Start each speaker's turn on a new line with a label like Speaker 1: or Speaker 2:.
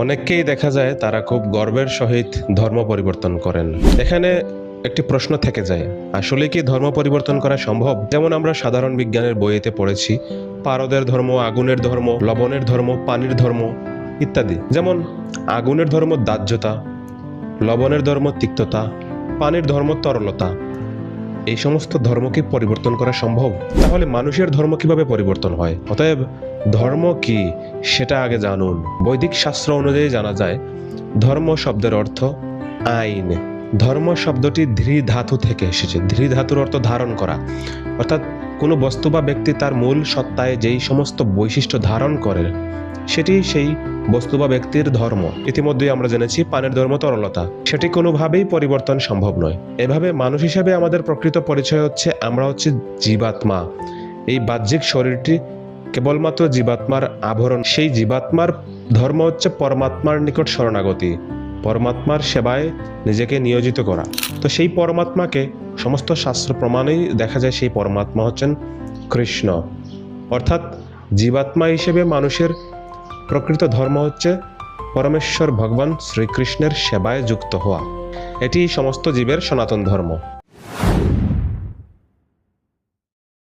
Speaker 1: অনেককেই দেখা যায় তারা খুব গর্বের সহিত ধর্ম পরিবর্তন করেন। এখানে একটি প্রশ্ন থেকে যায়, আসলে কি ধর্ম পরিবর্তন করা সম্ভব? যেমন আমরা সাধারণ বিজ্ঞানের বইতে পড়েছি, পারদের ধর্ম, আগুনের ধর্ম, লবণের ধর্ম, পানির ধর্ম ইত্যাদি। যেমন আগুনের ধর্ম দাহ্যতা, লবণের ধর্ম তিক্ততা, পানির ধর্ম তরলতা। এই সমস্ত ধর্ম কি পরিবর্তন করা সম্ভব? তাহলে মানুষের ধর্ম কিভাবে পরিবর্তন হয়? অতএব ধর্ম কি সেটা আগে জানুন। বৈদিক শাস্ত্র অনুযায়ী জানা যায়, ধর্ম শব্দের অর্থ আইন। ধর্ম শব্দটি ধৃ ধাতু থেকে এসেছে। ধৃ ধাতুর অর্থ ধারণ করা, অর্থাৎ কোনো বস্তু বা ব্যক্তি তার মূল সত্তায় যেই সমস্ত বৈশিষ্ট্য ধারণ করে সেটি সেই বস্তু বা ব্যক্তির ধর্ম। ইতিমধ্যেই আমরা জেনেছি পানির ধর্ম তরলতা, সেটি কোনোভাবেই পরিবর্তন সম্ভব নয়। এভাবে মানুষ হিসেবে আমাদের প্রকৃত পরিচয় হচ্ছে আমরা হচ্ছে জীবাত্মা। এই বাহ্যিক শরীরটি কেবলমাত্র জীবাত্মার আবরণ। সেই জীবাত্মার ধর্ম হচ্ছে পরমাত্মার নিকট শরণাগতি, পরমাত্মার সেবায় নিজেকে নিয়োজিত করা। তো সেই পরমাত্মাকে সমস্ত শাস্ত্র প্রমাণেই দেখা যায় সেই পরমাত্মা হচ্ছেন কৃষ্ণ। অর্থাৎ জীবাত্মা হিসেবে মানুষের প্রকৃত ধর্ম হচ্ছে পরমেশ্বর ভগবান শ্রীকৃষ্ণের সেবায় যুক্ত হওয়া। এটি সমস্ত জীবের সনাতন ধর্ম।